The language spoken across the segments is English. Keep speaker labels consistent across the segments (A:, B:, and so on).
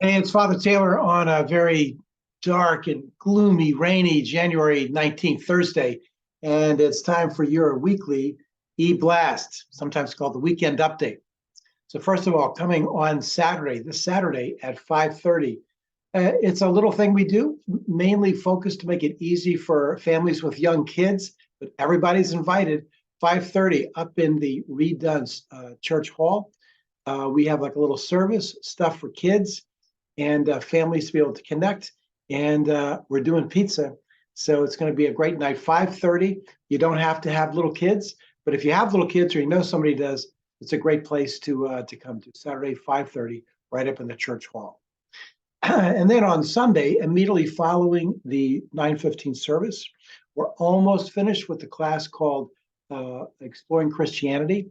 A: Hey, it's Father Taylor on a very dark and gloomy, rainy January 19th, Thursday, and it's time for your weekly eBlast, sometimes called the weekend update. So first of all, coming on Saturday, this Saturday at 5:30, it's a little thing we do, mainly focused to make it easy for families with young kids, but everybody's invited. 5:30 up in the redone church hall. We have like a little service, stuff for kids and families to be able to connect. And we're doing pizza. So it's going to be a great night. 5:30. You don't have to have little kids, but if you have little kids or you know somebody does, it's a great place to come to. Saturday, 5:30, right up in the church hall. And then on Sunday, immediately following the 9:15 service, we're almost finished with the class called Exploring Christianity.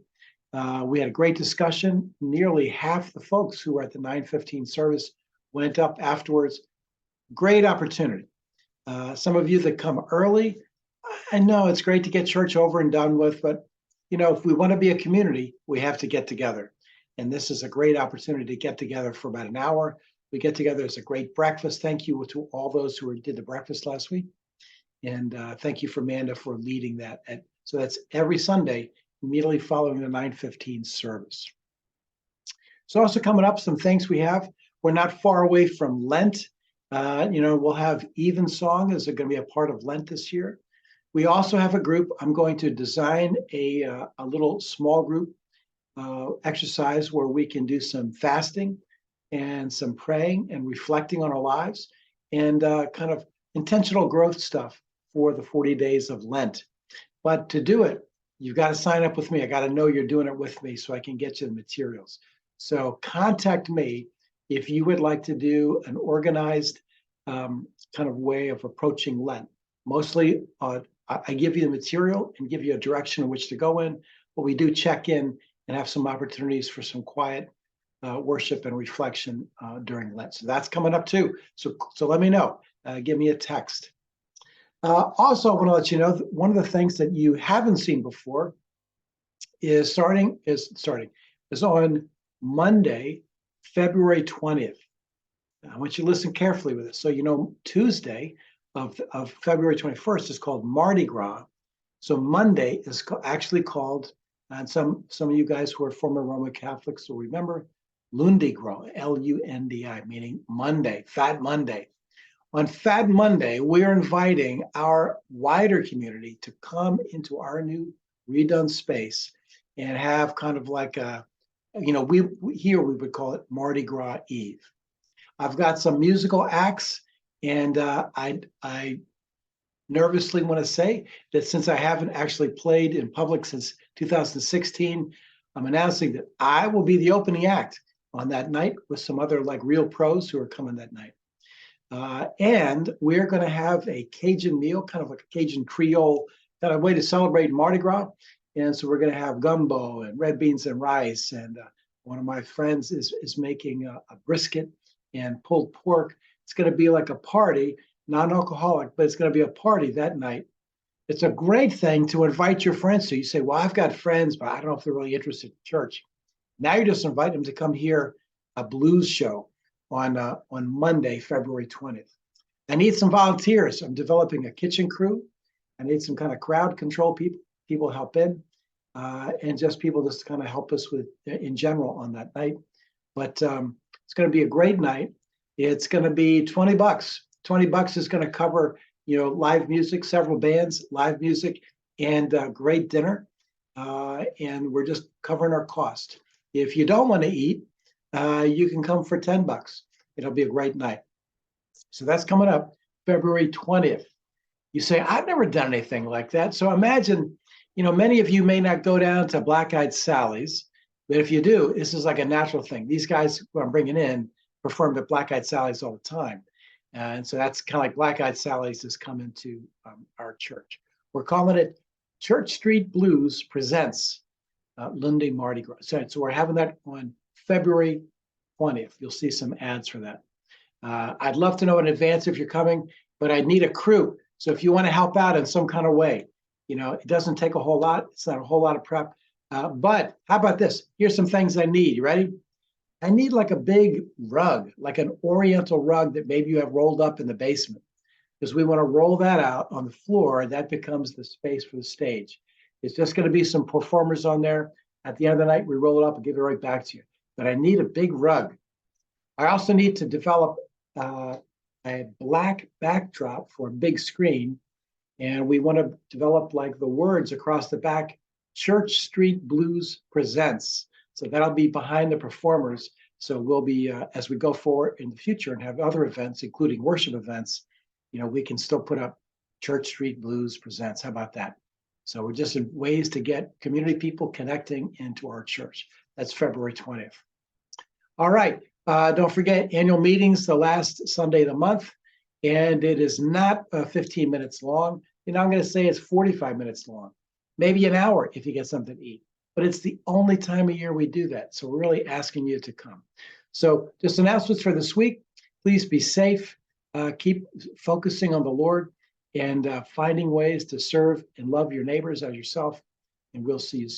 A: We had a great discussion. Nearly half the folks who were at the 9:15 service went up afterwards. Great opportunity. Some of you that come early, I know it's great to get church over and done with, but if we want to be a community, we have to get together. And this is a great opportunity to get together for about an hour. We get together as a great breakfast. Thank you to all those who did the breakfast last week. And thank you for Amanda for leading that. So that's every Sunday, immediately following the 9:15 service. So also coming up, some things we have. We're not far away from Lent. We'll have Evensong is going to be a part of Lent this year. We also have a group. I'm going to design a little small group exercise where we can do some fasting and some praying and reflecting on our lives and kind of intentional growth stuff for the 40 days of Lent. But to do it, you've got to sign up with me. I got to know you're doing it with me so I can get you the materials. So contact me if you would like to do an organized kind of way of approaching Lent. Mostly, I give you the material and give you a direction in which to go in, but we do check in and have some opportunities for some quiet worship and reflection during Lent. So that's coming up too. So let me know. Give me a text. Also, I want to let you know that one of the things that you haven't seen before is on Monday, February 20th. I want you to listen carefully with this. So Tuesday of February 21st is called Mardi Gras. So Monday is actually called, and some of you guys who are former Roman Catholics will remember, Lundi Gras, Lundi, meaning Monday, Fat Monday. On Fat Monday, we're inviting our wider community to come into our new redone space and have kind of like we would call it Mardi Gras Eve. I've got some musical acts, and I nervously want to say that since I haven't actually played in public since 2016, I'm announcing that I will be the opening act on that night with some other like real pros who are coming that night. And we're going to have a Cajun meal, kind of like a Cajun Creole kind of way to celebrate Mardi Gras. And so we're going to have gumbo and red beans and rice. And one of my friends is making a brisket and pulled pork. It's going to be like a party, non-alcoholic, but it's going to be a party that night. It's a great thing to invite your friends to. You say, well, I've got friends, but I don't know if they're really interested in church. Now you just invite them to come hear a blues show on Monday, February 20th. I need some volunteers. I'm developing a kitchen crew. I need some kind of crowd control people help in, and just people just kind of help us with in general on that night. But it's going to be a great night. It's going to be $20. $20 is going to cover live music, several bands, live music, and great dinner. And we're just covering our cost. If you don't want to eat, you can come for $10. It'll be a great night. So that's coming up February 20th. You say, I've never done anything like that. So imagine, many of you may not go down to Black Eyed Sally's, but if you do, this is like a natural thing. These guys who I'm bringing in perform at Black Eyed Sally's all the time. And so that's kind of like Black Eyed Sally's is coming to our church. We're calling it Church Street Blues Presents Lundi Mardi Gras. So we're having that on February 20th. You'll see some ads for that. I'd love to know in advance if you're coming, but I need a crew. So if you want to help out in some kind of way, it doesn't take a whole lot. It's not a whole lot of prep. But how about this? Here's some things I need. You ready? I need like a big rug, like an oriental rug that maybe you have rolled up in the basement, because we want to roll that out on the floor. That becomes the space for the stage. It's just going to be some performers on there. At the end of the night, we roll it up and give it right back to you. But I need a big rug. I also need to develop a black backdrop for a big screen. And we want to develop like the words across the back, Church Street Blues Presents. So that'll be behind the performers. So we'll be, as we go forward in the future and have other events, including worship events, we can still put up Church Street Blues Presents. How about that? So we're just in ways to get community people connecting into our church. That's February 20th. All right. Don't forget annual meetings the last Sunday of the month. And it is not 15 minutes long. I'm going to say it's 45 minutes long, maybe an hour if you get something to eat. But it's the only time of year we do that. So we're really asking you to come. So just announcements for this week. Please be safe. Keep focusing on the Lord and finding ways to serve and love your neighbors as yourself. And we'll see you soon.